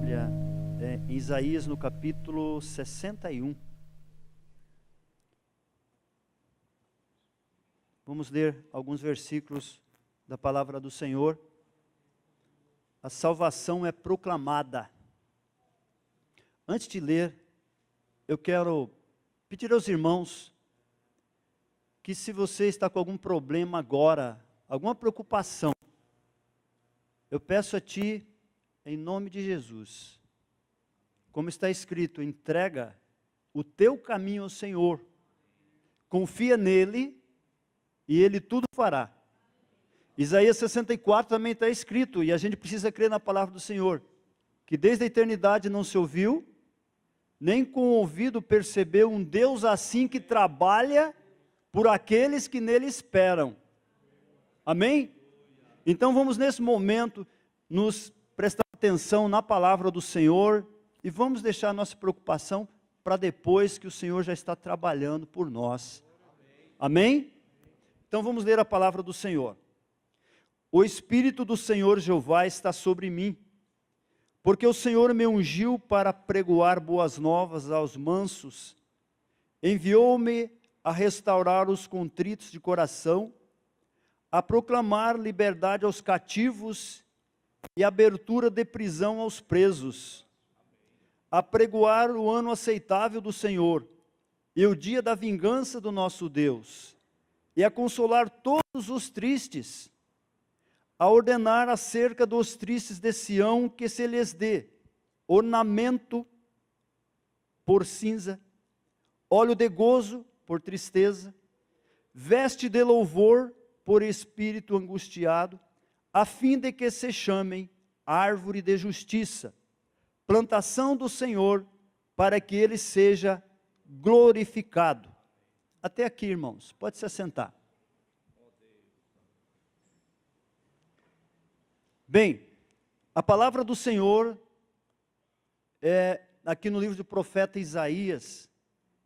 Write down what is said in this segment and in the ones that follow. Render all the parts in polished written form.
Bíblia em Isaías no capítulo 61. Vamos ler alguns versículos da palavra do Senhor. A salvação é proclamada. Antes de ler, eu quero pedir aos irmãos que, se você está com algum problema agora, alguma preocupação, eu peço a ti, em nome de Jesus, como está escrito, entrega o teu caminho ao Senhor, confia nele e ele tudo fará. Isaías 64 também está escrito, e a gente precisa crer na palavra do Senhor, que desde a eternidade não se ouviu, nem com o ouvido percebeu um Deus assim que trabalha por aqueles que nele esperam. Amém? Então vamos nesse momento nos prestar atenção na palavra do Senhor e vamos deixar a nossa preocupação para depois que o Senhor já está trabalhando por nós. Amém? Então vamos ler a palavra do Senhor. O Espírito do Senhor Jeová está sobre mim, porque o Senhor me ungiu para pregoar boas novas aos mansos, enviou-me a restaurar os contritos de coração, a proclamar liberdade aos cativos e abertura de prisão aos presos, a pregoar o ano aceitável do Senhor e o dia da vingança do nosso Deus, e a consolar todos os tristes, a ordenar acerca dos tristes de Sião que se lhes dê ornamento por cinza, óleo de gozo por tristeza, veste de louvor por espírito angustiado, a fim de que se chamem árvore de justiça, plantação do Senhor, para que ele seja glorificado. Até aqui, irmãos, pode se assentar. Bem, a palavra do Senhor é aqui no livro do profeta Isaías.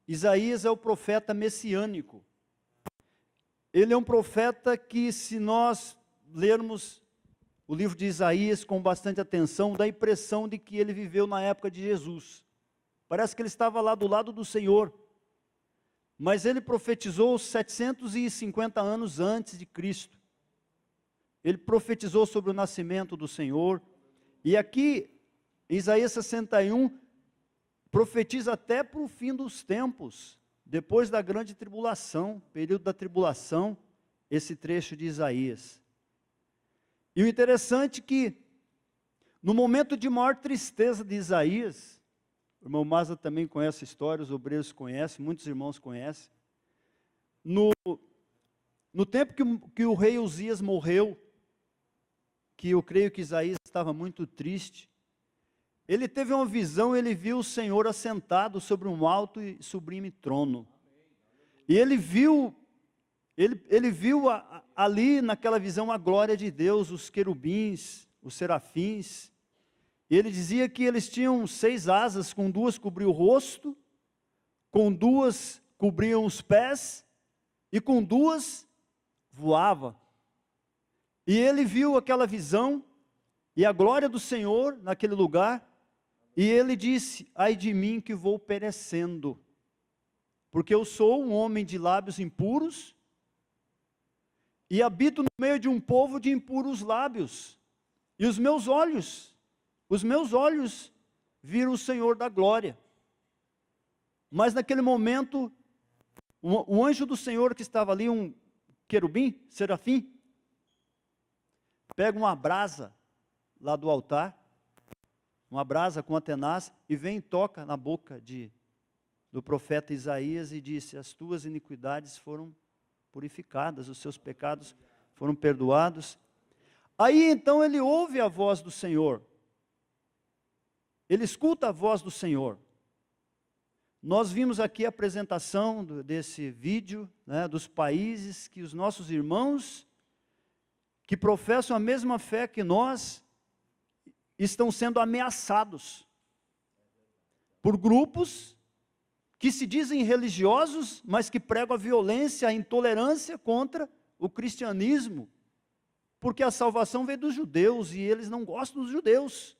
Isaías é o profeta messiânico. Ele é um profeta que, se nós lermos o livro de Isaías com bastante atenção, dá a impressão de que ele viveu na época de Jesus. Parece que ele estava lá do lado do Senhor. Mas ele profetizou 750 anos antes de Cristo. Ele profetizou sobre o nascimento do Senhor. E aqui, em Isaías 61, profetiza até para o fim dos tempos, depois da grande tribulação, período da tribulação, esse trecho de Isaías. E o interessante é que, no momento de maior tristeza de Isaías, o irmão Maza também conhece a história, os obreiros conhecem, muitos irmãos conhecem. No tempo que o rei Uzias morreu, que eu creio que Isaías estava muito triste, ele teve uma visão, ele viu o Senhor assentado sobre um alto e sublime trono. E ele viu ali naquela visão a glória de Deus, os querubins, os serafins. E ele dizia que eles tinham 6 asas, com 2 cobriam o rosto, com 2 cobriam os pés, e com 2 voava. E ele viu aquela visão, e a glória do Senhor naquele lugar, e ele disse, ai de mim que vou perecendo, porque eu sou um homem de lábios impuros, e habito no meio de um povo de impuros lábios, e os meus olhos viram o Senhor da glória. Mas naquele momento, o anjo do Senhor que estava ali, um querubim, serafim, pega uma brasa lá do altar, uma brasa com a tenaz, e vem e toca na boca do profeta Isaías e disse, as tuas iniquidades foram purificadas, os seus pecados foram perdoados. Aí então ele ouve a voz do Senhor, ele escuta a voz do Senhor. Nós vimos aqui a apresentação desse vídeo, né, dos países que os nossos irmãos, que professam a mesma fé que nós, estão sendo ameaçados por grupos que se dizem religiosos, mas que pregam a violência, a intolerância contra o cristianismo, porque a salvação veio dos judeus e eles não gostam dos judeus.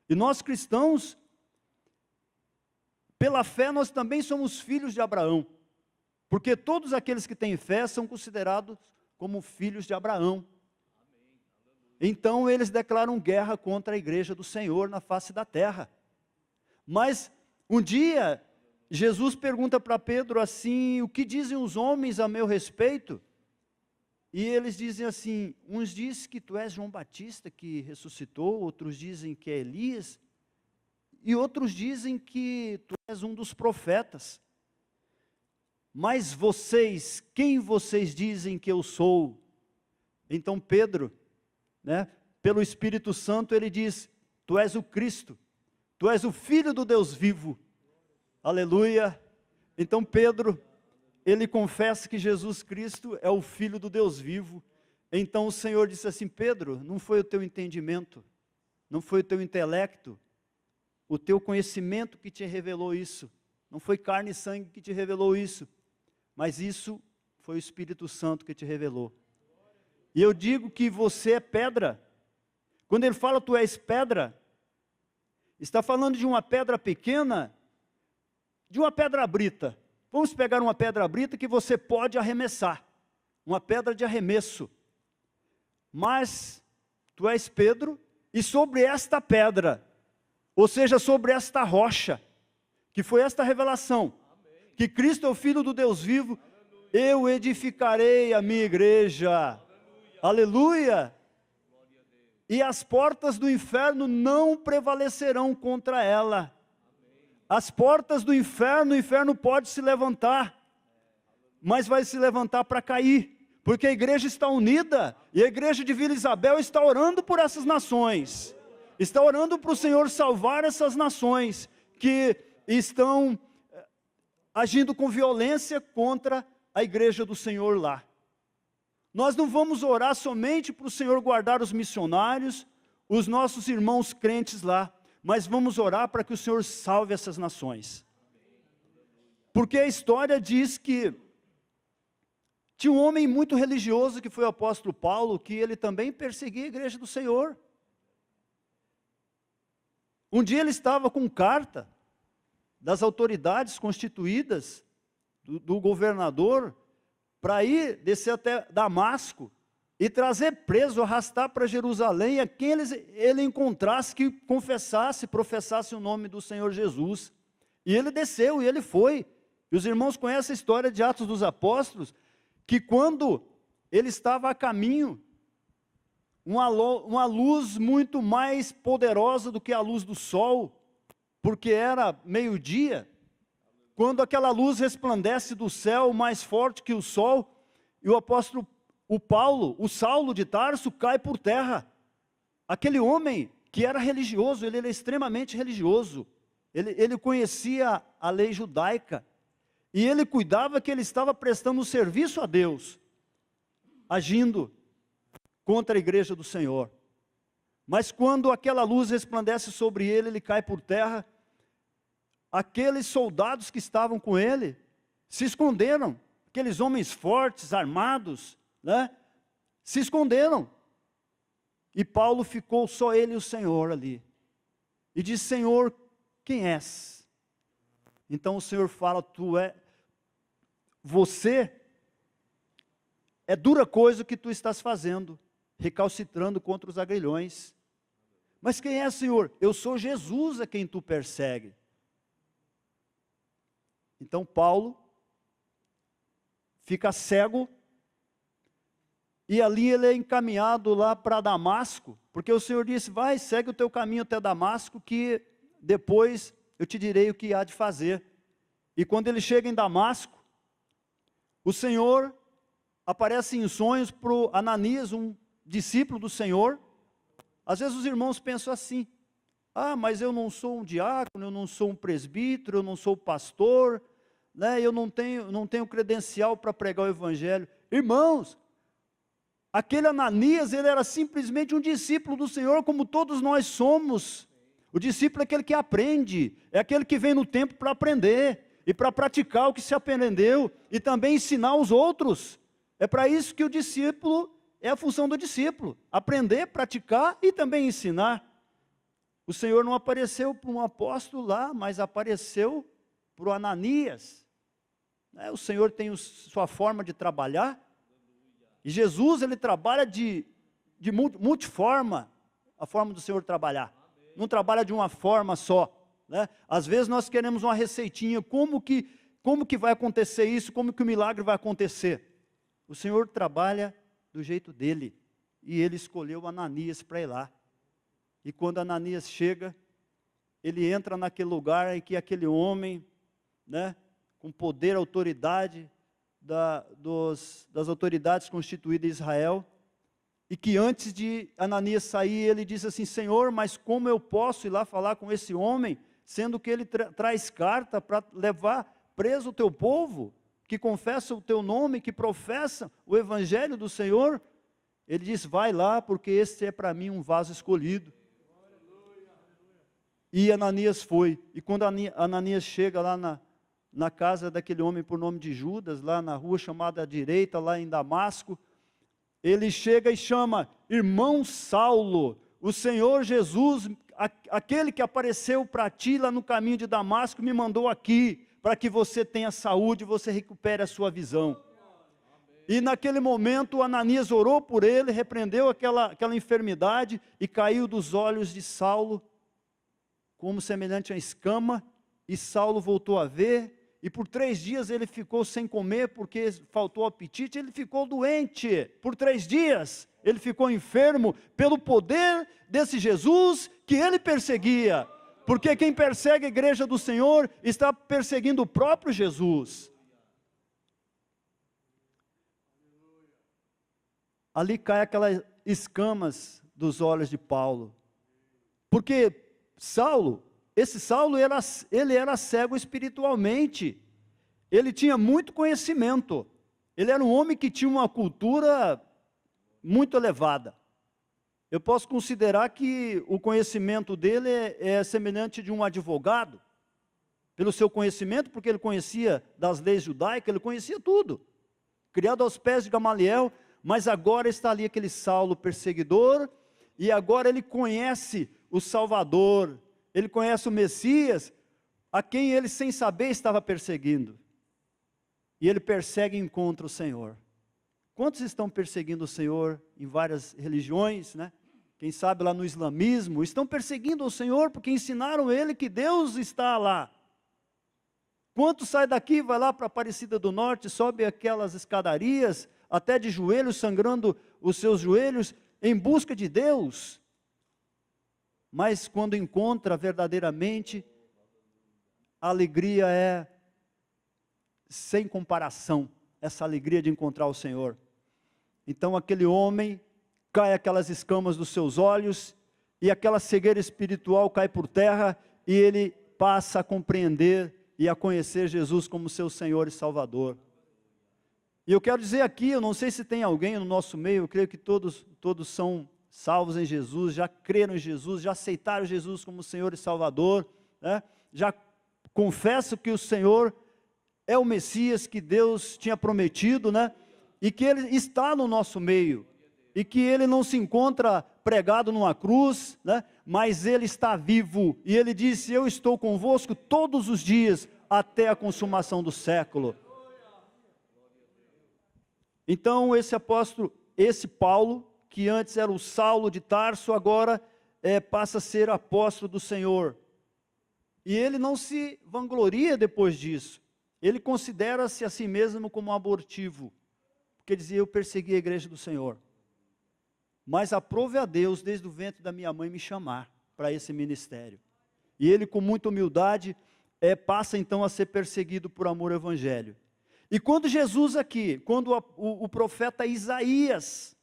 E nós cristãos, pela fé, nós também somos filhos de Abraão. Porque todos aqueles que têm fé são considerados como filhos de Abraão. Então eles declaram guerra contra a igreja do Senhor na face da terra. Mas um dia, Jesus pergunta para Pedro assim: o que dizem os homens a meu respeito? E eles dizem assim: uns dizem que tu és João Batista que ressuscitou, outros dizem que é Elias, e outros dizem que tu és um dos profetas. Mas vocês, quem vocês dizem que eu sou? Então Pedro, pelo Espírito Santo, ele diz: tu és o Cristo, tu és o Filho do Deus vivo. Aleluia. Então Pedro, ele confessa que Jesus Cristo é o Filho do Deus vivo. Então o Senhor disse assim: Pedro, não foi o teu entendimento, não foi o teu intelecto, o teu conhecimento que te revelou isso, não foi carne e sangue que te revelou isso, mas isso foi o Espírito Santo que te revelou. E eu digo que você é pedra. Quando ele fala tu és pedra, está falando de uma pedra pequena, de uma pedra brita. Vamos pegar uma pedra brita que você pode arremessar, uma pedra de arremesso. Mas tu és Pedro, e sobre esta pedra, ou seja, sobre esta rocha, que foi esta revelação, que Cristo é o Filho do Deus vivo, eu edificarei a minha igreja. Aleluia! E as portas do inferno não prevalecerão contra ela. As portas do inferno, o inferno pode se levantar, mas vai se levantar para cair, porque a igreja está unida, e a igreja de Vila Isabel está orando por essas nações, está orando para o Senhor salvar essas nações, que estão agindo com violência contra a igreja do Senhor lá. Nós não vamos orar somente para o Senhor guardar os missionários, os nossos irmãos crentes lá, mas vamos orar para que o Senhor salve essas nações. Porque a história diz que tinha um homem muito religioso, que foi o apóstolo Paulo, que ele também perseguia a igreja do Senhor. Um dia ele estava com carta das autoridades constituídas, do governador, para ir, descer até Damasco, e trazer preso, arrastar para Jerusalém, a quem ele encontrasse que confessasse, professasse o nome do Senhor Jesus. E ele desceu, e ele foi. E os irmãos conhecem a história de Atos dos Apóstolos, que quando ele estava a caminho, uma luz muito mais poderosa do que a luz do sol, porque era meio-dia, quando aquela luz resplandece do céu mais forte que o sol, e o apóstolo, o Saulo de Tarso, cai por terra. Aquele homem que era religioso, ele era extremamente religioso, ele conhecia a lei judaica, e ele cuidava que ele estava prestando serviço a Deus, agindo contra a igreja do Senhor. Mas quando aquela luz resplandece sobre ele, ele cai por terra. Aqueles soldados que estavam com ele se esconderam, aqueles homens fortes, armados, se esconderam. E Paulo ficou só ele e o Senhor ali. E disse: Senhor, quem és? Então o Senhor fala: você é dura coisa o que tu estás fazendo, recalcitrando contra os agrilhões. Mas quem é, Senhor? Eu sou Jesus a quem tu persegue. Então Paulo fica cego, e ali ele é encaminhado lá para Damasco, porque o Senhor disse: vai, segue o teu caminho até Damasco, que depois eu te direi o que há de fazer. E quando ele chega em Damasco, o Senhor aparece em sonhos para o Ananias, um discípulo do Senhor. Às vezes os irmãos pensam assim: mas eu não sou um diácono, eu não sou um presbítero, eu não sou pastor, eu não tenho credencial para pregar o evangelho. Irmãos, aquele Ananias, ele era simplesmente um discípulo do Senhor, como todos nós somos. O discípulo é aquele que aprende, é aquele que vem no templo para aprender, e para praticar o que se aprendeu, e também ensinar os outros. É para isso que o discípulo, é a função do discípulo, aprender, praticar e também ensinar. o Senhor não apareceu para um apóstolo lá, mas apareceu para o Ananias. O Senhor tem sua forma de trabalhar, e Jesus, ele trabalha de multiforma, a forma do Senhor trabalhar, não trabalha de uma forma só, né? Às vezes nós queremos uma receitinha, como que vai acontecer isso, como que o milagre vai acontecer. O Senhor trabalha do jeito dele, e ele escolheu Ananias para ir lá. E quando Ananias chega, ele entra naquele lugar em que aquele homem, né, com poder, autoridade, das autoridades constituídas em Israel, e que antes de Ananias sair, ele disse assim: Senhor, mas como eu posso ir lá falar com esse homem, sendo que ele traz carta para levar preso o teu povo, que confessa o teu nome, que professa o evangelho do Senhor? Ele diz: vai lá, porque este é para mim um vaso escolhido. E Ananias foi, e quando Ananias chega lá na casa daquele homem por nome de Judas, lá na rua chamada à direita, lá em Damasco, ele chega e chama: irmão Saulo, o Senhor Jesus, aquele que apareceu para ti lá no caminho de Damasco, me mandou aqui, para que você tenha saúde e você recupere a sua visão. E naquele momento Ananias orou por ele, repreendeu aquela enfermidade, e caiu dos olhos de Saulo, como semelhante a escama, e Saulo voltou a ver, e por 3 dias ele ficou sem comer, porque faltou apetite, ele ficou doente, por 3 dias, ele ficou enfermo, pelo poder desse Jesus que ele perseguia, porque quem persegue a igreja do Senhor, está perseguindo o próprio Jesus. Ali cai aquelas escamas dos olhos de Paulo, porque esse Saulo, ele era cego espiritualmente, ele tinha muito conhecimento, ele era um homem que tinha uma cultura muito elevada. Eu posso considerar que o conhecimento dele é semelhante de um advogado, pelo seu conhecimento, porque ele conhecia das leis judaicas, ele conhecia tudo, criado aos pés de Gamaliel, mas agora está ali aquele Saulo perseguidor, e agora ele conhece o Salvador, ele conhece o Messias, a quem ele sem saber estava perseguindo, e ele persegue e encontra o Senhor. Quantos estão perseguindo o Senhor em várias religiões, né? Quem sabe lá no islamismo, estão perseguindo o Senhor porque ensinaram ele que Deus está lá. Quantos sai daqui, vai lá para Aparecida do Norte, sobe aquelas escadarias, até de joelhos, sangrando os seus joelhos, em busca de Deus, mas quando encontra verdadeiramente, a alegria é sem comparação, essa alegria de encontrar o Senhor. Então aquele homem, cai aquelas escamas dos seus olhos, e aquela cegueira espiritual cai por terra, e ele passa a compreender e a conhecer Jesus como seu Senhor e Salvador. E eu quero dizer aqui, eu não sei se tem alguém no nosso meio, eu creio que todos são salvos em Jesus, já creram em Jesus, já aceitaram Jesus como Senhor e Salvador, né? Já confessam que o Senhor é o Messias que Deus tinha prometido, né? E que Ele está no nosso meio, e que Ele não se encontra pregado numa cruz, né? Mas Ele está vivo, e Ele disse: eu estou convosco todos os dias, até a consumação do século. Então esse Paulo, que antes era o Saulo de Tarso, agora passa a ser apóstolo do Senhor. E ele não se vangloria depois disso. Ele considera-se a si mesmo como abortivo, porque dizia: eu persegui a igreja do Senhor. Mas aprove a Deus, desde o ventre da minha mãe, me chamar para esse ministério. E ele, com muita humildade, passa então a ser perseguido por amor ao evangelho. E quando Jesus aqui, quando o profeta Isaías,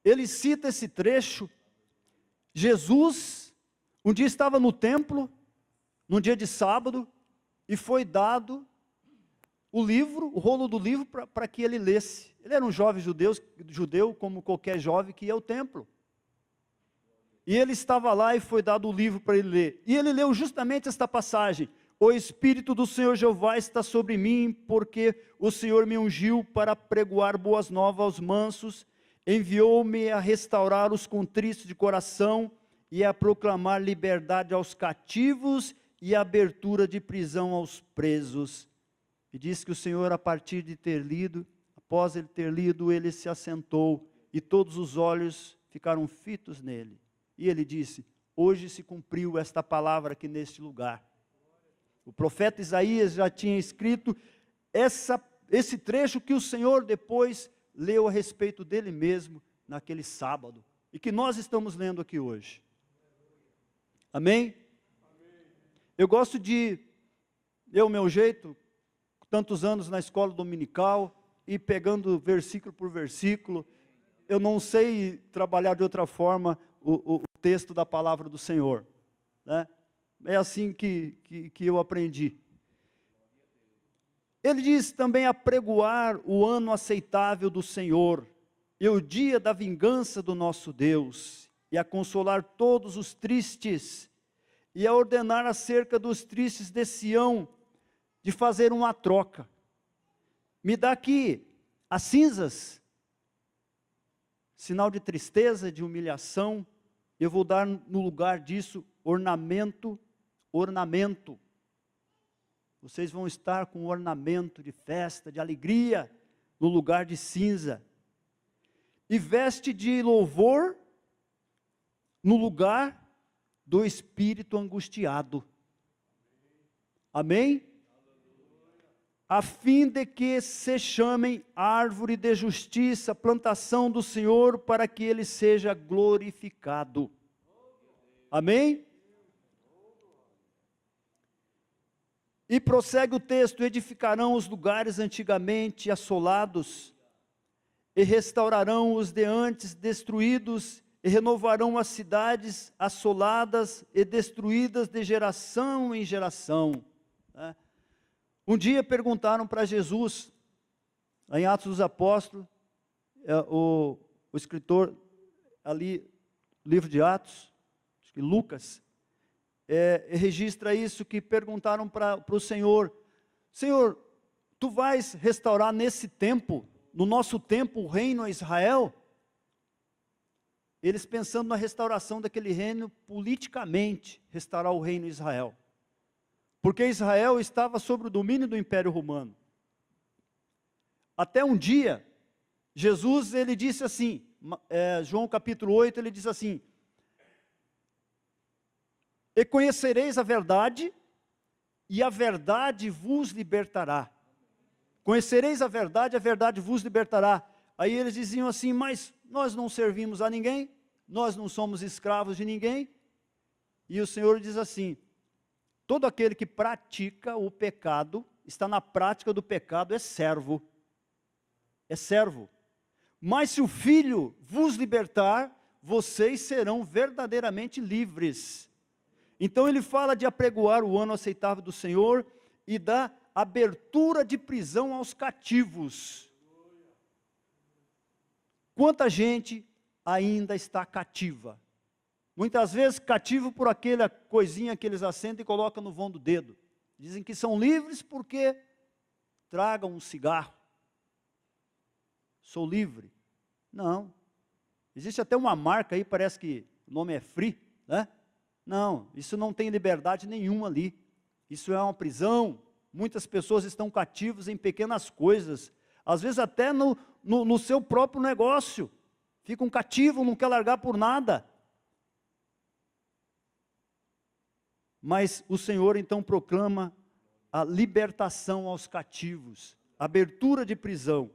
ele cita esse trecho, Jesus, um dia estava no templo, num dia de sábado, e foi dado o livro, o rolo do livro, para que ele lesse. Ele era um jovem judeu, como qualquer jovem que ia ao templo. E ele estava lá e foi dado o livro para ele ler. E ele leu justamente esta passagem: o Espírito do Senhor Jeová está sobre mim, porque o Senhor me ungiu para pregoar boas novas aos mansos, enviou-me a restaurar os contristos de coração, e a proclamar liberdade aos cativos e abertura de prisão aos presos. E diz que o Senhor, a partir de ter lido, após ele ter lido, ele se assentou, e todos os olhos ficaram fitos nele. E ele disse: hoje se cumpriu esta palavra aqui neste lugar. O profeta Isaías já tinha escrito esse trecho que o Senhor depois leu a respeito dele mesmo naquele sábado, e que nós estamos lendo aqui hoje. Amém? Eu gosto de, meu jeito, tantos anos na escola dominical, e pegando versículo por versículo. Eu não sei trabalhar de outra forma o texto da palavra do Senhor, né? É assim que eu aprendi. Ele diz também: apregoar o ano aceitável do Senhor, e o dia da vingança do nosso Deus, e a consolar todos os tristes, e a ordenar acerca dos tristes de Sião, de fazer uma troca. Me dá aqui as cinzas, sinal de tristeza, de humilhação. Eu vou dar no lugar disso ornamento. Vocês vão estar com ornamento de festa, de alegria, no lugar de cinza. E veste de louvor no lugar do espírito angustiado. Amém? A fim de que se chamem árvore de justiça, plantação do Senhor, para que ele seja glorificado. Amém? E prossegue o texto: edificarão os lugares antigamente assolados, e restaurarão os de antes destruídos, e renovarão as cidades assoladas e destruídas de geração em geração. Um dia perguntaram para Jesus, em Atos dos Apóstolos, o escritor ali, livro de Atos, acho que Lucas, registra isso, que perguntaram para o Senhor: Senhor, tu vais restaurar nesse tempo, no nosso tempo, o reino a Israel? Eles pensando na restauração daquele reino politicamente, restaurar o reino a Israel. Porque Israel estava sob o domínio do Império Romano. Até um dia, Jesus, ele disse assim, João capítulo 8, ele diz assim: e conhecereis a verdade, e a verdade vos libertará. Conhecereis a verdade vos libertará. Aí eles diziam assim: mas nós não servimos a ninguém, nós não somos escravos de ninguém. E o Senhor diz assim: todo aquele que pratica o pecado, está na prática do pecado, é servo. É servo. Mas se o Filho vos libertar, vocês serão verdadeiramente livres. Então ele fala de apregoar o ano aceitável do Senhor e da abertura de prisão aos cativos. Quanta gente ainda está cativa? Muitas vezes cativo por aquela coisinha que eles acendem e colocam no vão do dedo. Dizem que são livres porque tragam um cigarro. Sou livre. Não. Existe até uma marca aí, parece que o nome é Free, né? Não, isso não tem liberdade nenhuma ali. Isso é uma prisão. Muitas pessoas estão cativas em pequenas coisas. Às vezes até no seu próprio negócio. Ficam cativos, não quer largar por nada. Mas o Senhor então proclama a libertação aos cativos, abertura de prisão.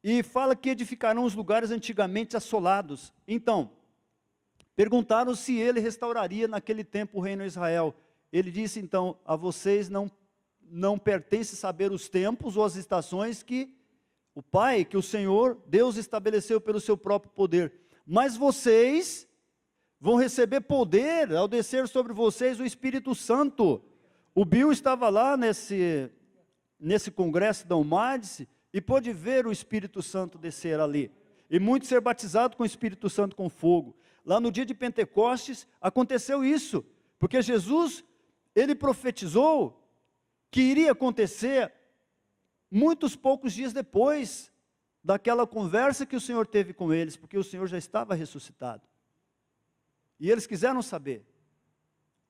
E fala que edificarão os lugares antigamente assolados. Então, perguntaram se ele restauraria naquele tempo o reino de Israel. Ele disse então: a vocês não pertence saber os tempos ou as estações que o Pai, que o Senhor, Deus estabeleceu pelo seu próprio poder. Mas vocês vão receber poder ao descer sobre vocês o Espírito Santo. O Bill estava lá nesse congresso da UMADS e pôde ver o Espírito Santo descer ali. E muitos ser batizados com o Espírito Santo com fogo. Lá no dia de Pentecostes aconteceu isso, porque Jesus, ele profetizou que iria acontecer muitos poucos dias depois daquela conversa que o Senhor teve com eles, porque o Senhor já estava ressuscitado. E eles quiseram saber.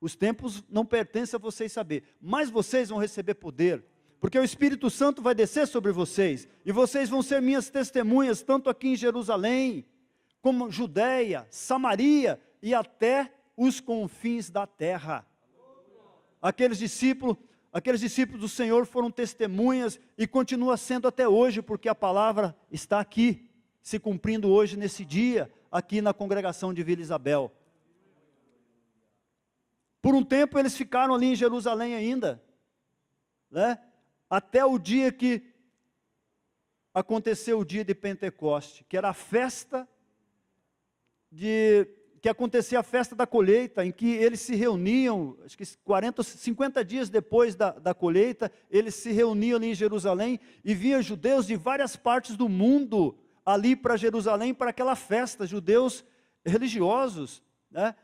Os tempos não pertencem a vocês saber, mas vocês vão receber poder, porque o Espírito Santo vai descer sobre vocês, e vocês vão ser minhas testemunhas, tanto aqui em Jerusalém, como Judeia, Samaria, e até os confins da terra. Aqueles discípulos do Senhor foram testemunhas, e continua sendo até hoje, porque a palavra está aqui, se cumprindo hoje nesse dia, aqui na congregação de Vila Isabel. Por um tempo eles ficaram ali em Jerusalém ainda, né? Até o dia que aconteceu o dia de Pentecoste, que era a festa que acontecia a festa da colheita, em que eles se reuniam, acho que 50 dias depois da colheita, eles se reuniam ali em Jerusalém, e vinham judeus de várias partes do mundo, ali para Jerusalém, para aquela festa, judeus religiosos, né?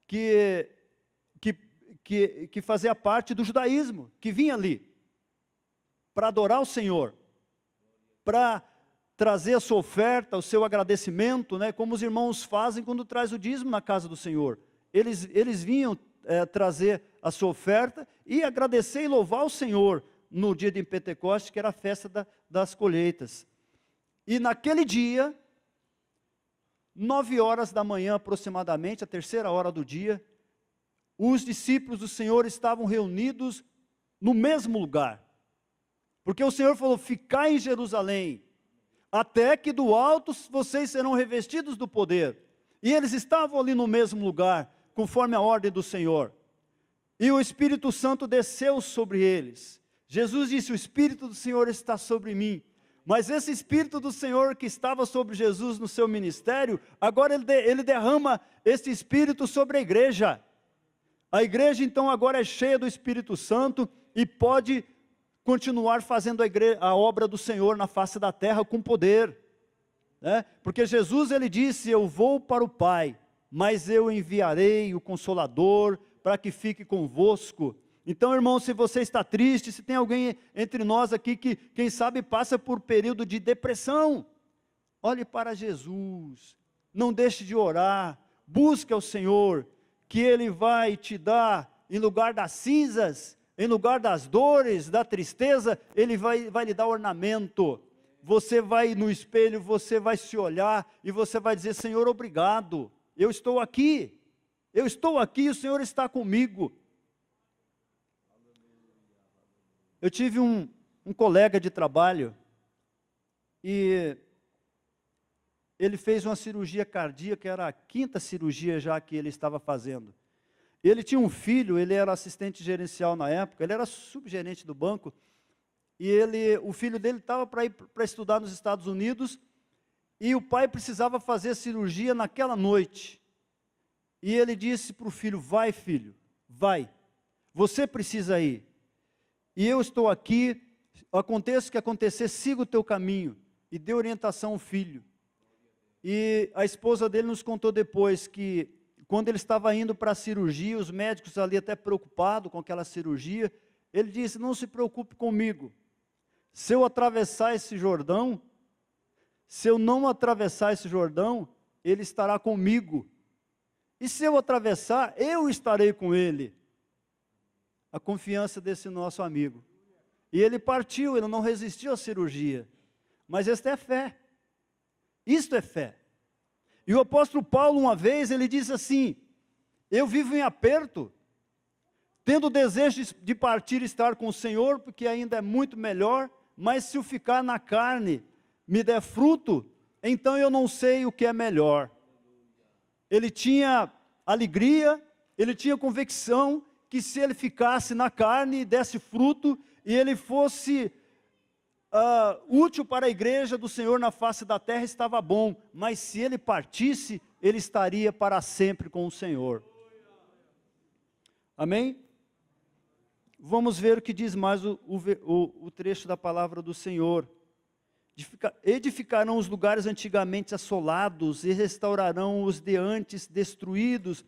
que fazia parte do judaísmo, que vinha ali, para adorar o Senhor, para trazer a sua oferta, o seu agradecimento, né, como os irmãos fazem quando traz o dízimo na casa do Senhor. Eles vinham trazer a sua oferta e agradecer e louvar o Senhor no dia de Pentecostes, que era a festa das colheitas. E naquele dia, 9 horas da manhã aproximadamente, a terceira hora do dia, os discípulos do Senhor estavam reunidos no mesmo lugar. Porque o Senhor falou, ficai em Jerusalém, até que do alto vocês serão revestidos do poder. E eles estavam ali no mesmo lugar, conforme a ordem do Senhor. E o Espírito Santo desceu sobre eles. Jesus disse, o Espírito do Senhor está sobre mim. Mas esse Espírito do Senhor que estava sobre Jesus no seu ministério, agora ele derrama esse Espírito sobre a igreja. A igreja então agora é cheia do Espírito Santo e pode continuar fazendo a obra do Senhor na face da terra com poder, né? Porque Jesus ele disse, eu vou para o Pai, mas eu enviarei o Consolador para que fique convosco. Então, irmão, se você está triste, se tem alguém entre nós aqui que, quem sabe, passa por período de depressão, olhe para Jesus, não deixe de orar, busque ao Senhor, que Ele vai te dar, em lugar das cinzas, em lugar das dores, da tristeza, Ele vai lhe dar ornamento. Você vai no espelho, você vai se olhar, e você vai dizer, Senhor, obrigado, eu estou aqui, e o Senhor está comigo. Eu tive um colega de trabalho, e ele fez uma cirurgia cardíaca, era a 5ª cirurgia já que ele estava fazendo. Ele tinha um filho, ele era assistente gerencial na época, ele era subgerente do banco, e o filho dele estava para ir para estudar nos Estados Unidos, e o pai precisava fazer a cirurgia naquela noite. E ele disse para o filho, vai filho, vai, você precisa ir. E eu estou aqui, aconteça o que acontecer, siga o teu caminho. E deu orientação ao filho. E a esposa dele nos contou depois que, quando ele estava indo para a cirurgia, os médicos ali até preocupados com aquela cirurgia, ele disse, não se preocupe comigo. Se eu atravessar esse Jordão, se eu não atravessar esse Jordão, ele estará comigo. E se eu atravessar, eu estarei com ele. A confiança desse nosso amigo. E ele partiu, ele não resistiu à cirurgia. Mas esta é fé. Isto é fé. E o apóstolo Paulo, uma vez, ele disse assim, eu vivo em aperto, tendo desejo de partir e estar com o Senhor, porque ainda é muito melhor, mas se eu ficar na carne, me der fruto, então eu não sei o que é melhor. Ele tinha alegria, ele tinha convicção, que se ele ficasse na carne e desse fruto, e ele fosse útil para a igreja do Senhor na face da terra, estava bom, mas se ele partisse, ele estaria para sempre com o Senhor. Amém? Vamos ver o que diz mais o trecho da palavra do Senhor. Edificarão os lugares antigamente assolados, e restaurarão os de antes destruídos,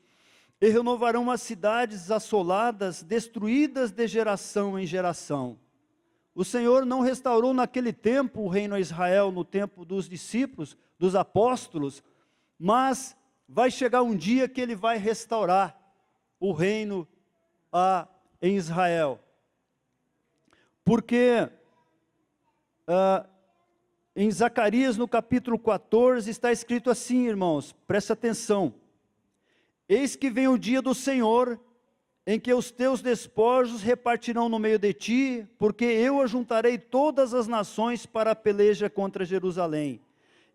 e renovarão as cidades assoladas, destruídas de geração em geração. O Senhor não restaurou naquele tempo o reino a Israel, no tempo dos discípulos, dos apóstolos, mas vai chegar um dia que ele vai restaurar o reino em Israel. Porque em Zacarias, no capítulo 14, está escrito assim, irmãos, presta atenção. Eis que vem o dia do Senhor, em que os teus despojos repartirão no meio de ti, porque eu ajuntarei todas as nações para a peleja contra Jerusalém.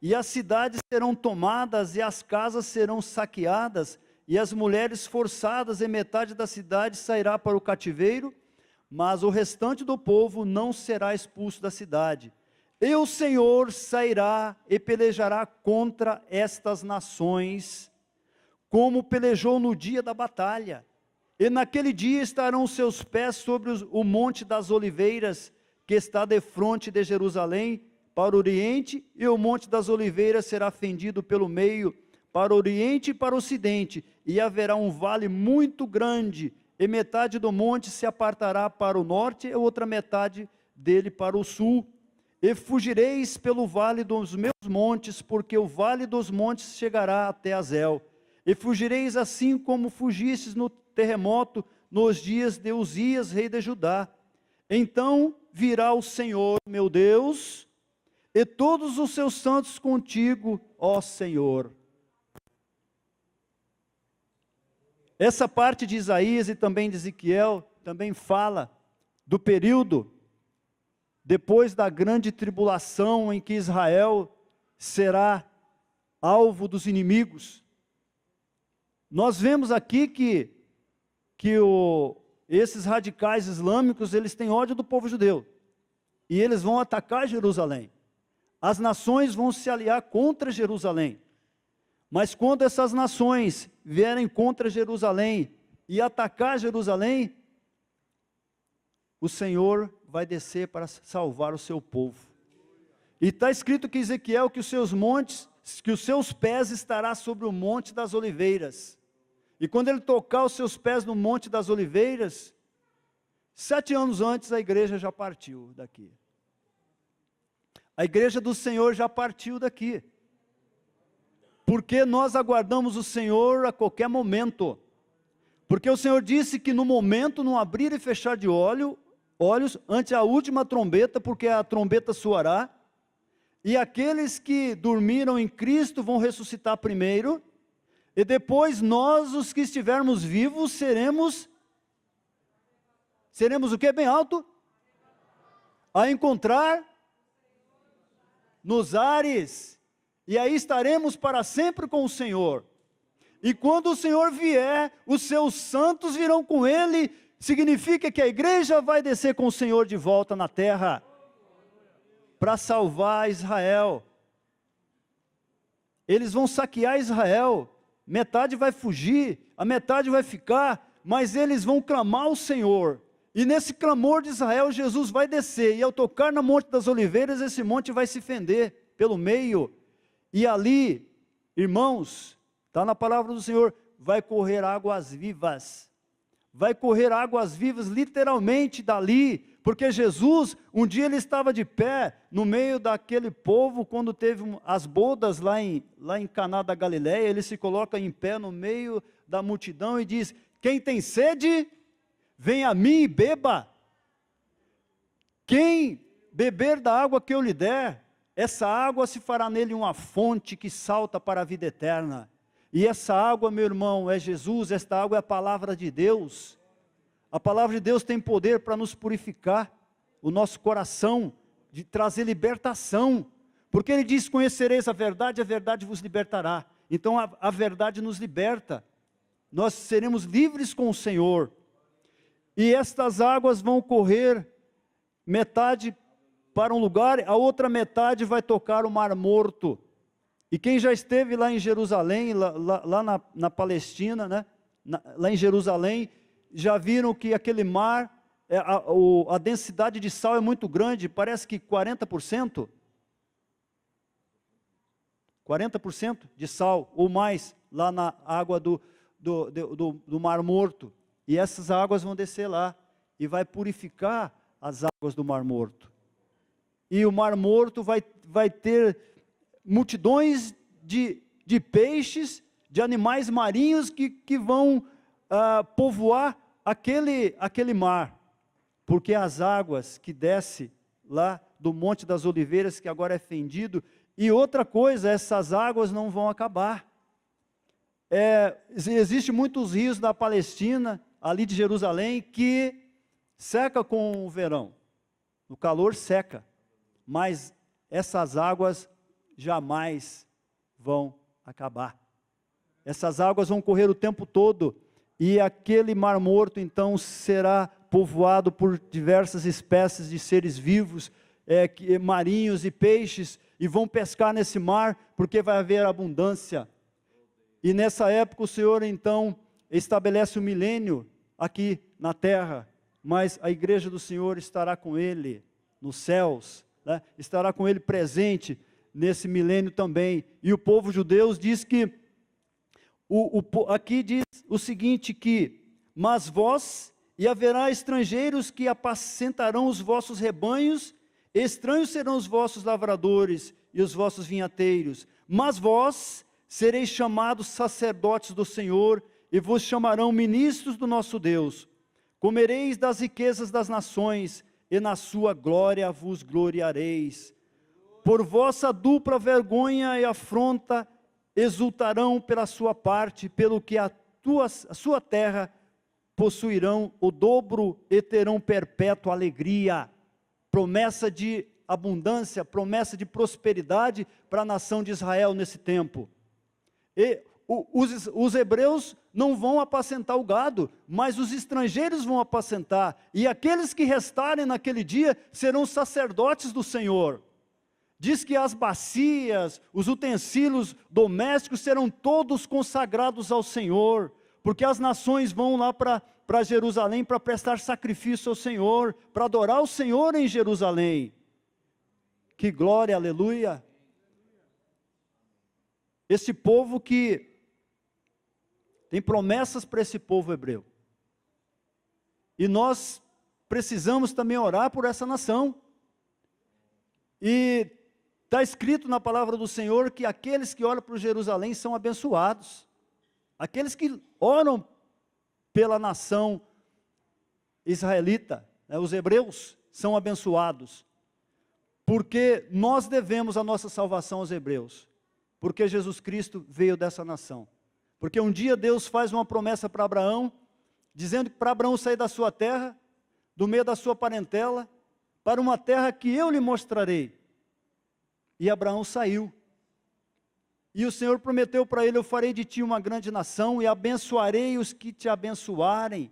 E as cidades serão tomadas, e as casas serão saqueadas, e as mulheres forçadas, e metade da cidade sairá para o cativeiro, mas o restante do povo não será expulso da cidade. E o Senhor sairá e pelejará contra estas nações, como pelejou no dia da batalha. E naquele dia estarão seus pés sobre o monte das oliveiras, que está defronte de Jerusalém, para o oriente, e o monte das oliveiras será fendido pelo meio, para o oriente e para o ocidente, e haverá um vale muito grande, e metade do monte se apartará para o norte, e outra metade dele para o sul. E fugireis pelo vale dos meus montes, porque o vale dos montes chegará até Azel. E fugireis assim como fugistes no terremoto, nos dias de Uzias, rei de Judá. Então virá o Senhor, meu Deus, e todos os seus santos contigo, ó Senhor. Essa parte de Isaías e também de Ezequiel, também fala do período depois da grande tribulação em que Israel será alvo dos inimigos. Nós vemos aqui que esses radicais islâmicos, eles têm ódio do povo judeu, e eles vão atacar Jerusalém. As nações vão se aliar contra Jerusalém, mas quando essas nações vierem contra Jerusalém e atacar Jerusalém, o Senhor vai descer para salvar o seu povo. E está escrito que Ezequiel, que os seus pés estará sobre o monte das oliveiras. E quando ele tocar os seus pés no monte das oliveiras, 7 anos antes a igreja já partiu daqui. A igreja do Senhor já partiu daqui. Porque nós aguardamos o Senhor a qualquer momento. Porque o Senhor disse que no momento, no abrir e fechar de olhos, ante a última trombeta, porque a trombeta soará, e aqueles que dormiram em Cristo vão ressuscitar primeiro, e depois nós, os que estivermos vivos, seremos o que? Bem alto? A encontrar nos ares, e aí estaremos para sempre com o Senhor. E quando o Senhor vier, os seus santos virão com Ele. Significa que a igreja vai descer com o Senhor de volta na terra, para salvar Israel. Eles vão saquear Israel, metade vai fugir, a metade vai ficar, mas eles vão clamar ao Senhor. E nesse clamor de Israel, Jesus vai descer, e ao tocar no Monte das Oliveiras, esse monte vai se fender pelo meio, e ali, irmãos, está na palavra do Senhor, vai correr águas vivas. Vai correr águas vivas literalmente dali, porque Jesus, um dia ele estava de pé no meio daquele povo, quando teve as bodas lá em Caná da Galileia, ele se coloca em pé no meio da multidão e diz: quem tem sede, vem a mim e beba. Quem beber da água que eu lhe der, essa água se fará nele uma fonte que salta para a vida eterna. E essa água, meu irmão, é Jesus, esta água é a palavra de Deus. A palavra de Deus tem poder para nos purificar o nosso coração, de trazer libertação. Porque Ele diz: conhecereis a verdade vos libertará. Então a verdade nos liberta. Nós seremos livres com o Senhor. E estas águas vão correr, metade para um lugar, a outra metade vai tocar o Mar Morto. E quem já esteve lá em Jerusalém, lá na Palestina, né? Lá em Jerusalém, já viram que aquele mar, a densidade de sal é muito grande, parece que 40%. 40% de sal ou mais lá na água do Mar Morto. E essas águas vão descer lá e vai purificar as águas do Mar Morto. E o Mar Morto vai ter multidões de peixes de animais marinhos que vão povoar aquele mar, porque as águas que descem lá do Monte das Oliveiras, que agora é fendido, e outra coisa, essas águas não vão acabar. Existem muitos rios da Palestina, ali de Jerusalém, que seca com o verão, o calor seca, mas essas águas jamais vão acabar. Essas águas vão correr o tempo todo, e aquele mar morto então será povoado por diversas espécies de seres vivos, marinhos e peixes, e vão pescar nesse mar, porque vai haver abundância. E nessa época o Senhor então estabelece o milênio aqui na terra, mas a igreja do Senhor estará com Ele nos céus, né? Estará com Ele presente nesse milênio também. E o povo judeu diz que, aqui diz o seguinte, que, mas vós, e haverá estrangeiros que apacentarão os vossos rebanhos, estranhos serão os vossos lavradores e os vossos vinhateiros, mas vós sereis chamados sacerdotes do Senhor, e vos chamarão ministros do nosso Deus. Comereis das riquezas das nações, e na sua glória vos gloriareis. Por vossa dupla vergonha e afronta, exultarão pela sua parte, pelo que a sua terra possuirão o dobro e terão perpétua alegria. Promessa de abundância, promessa de prosperidade para a nação de Israel nesse tempo. E os hebreus não vão apacentar o gado, mas os estrangeiros vão apacentar, e aqueles que restarem naquele dia serão sacerdotes do Senhor. Diz que as bacias, os utensílios domésticos serão todos consagrados ao Senhor, porque as nações vão lá para Jerusalém para prestar sacrifício ao Senhor, para adorar o Senhor em Jerusalém. Que glória, aleluia! Esse povo que tem promessas para esse povo hebreu. E nós precisamos também orar por essa nação. E está escrito na palavra do Senhor que aqueles que olham para Jerusalém são abençoados. Aqueles que oram pela nação israelita, né, os hebreus, são abençoados. Porque nós devemos a nossa salvação aos hebreus. Porque Jesus Cristo veio dessa nação. Porque um dia Deus faz uma promessa para Abraão, dizendo que para Abraão sair da sua terra, do meio da sua parentela, para uma terra que eu lhe mostrarei. E Abraão saiu. E o Senhor prometeu para ele: eu farei de ti uma grande nação, e abençoarei os que te abençoarem,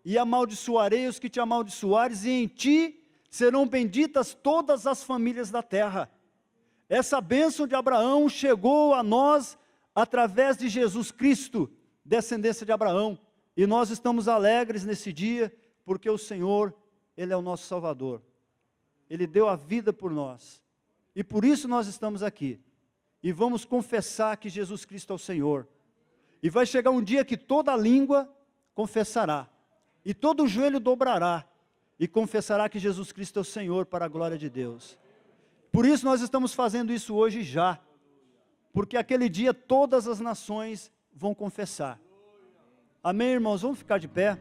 e amaldiçoarei os que te amaldiçoares, e em ti serão benditas todas as famílias da terra. Essa bênção de Abraão chegou a nós através de Jesus Cristo, descendência de Abraão, e nós estamos alegres nesse dia, porque o Senhor, Ele é o nosso Salvador, Ele deu a vida por nós, e por isso nós estamos aqui, e vamos confessar que Jesus Cristo é o Senhor, e vai chegar um dia que toda língua confessará, e todo joelho dobrará, e confessará que Jesus Cristo é o Senhor, para a glória de Deus. Por isso nós estamos fazendo isso hoje já, porque aquele dia todas as nações vão confessar. Amém, irmãos? Vamos ficar de pé.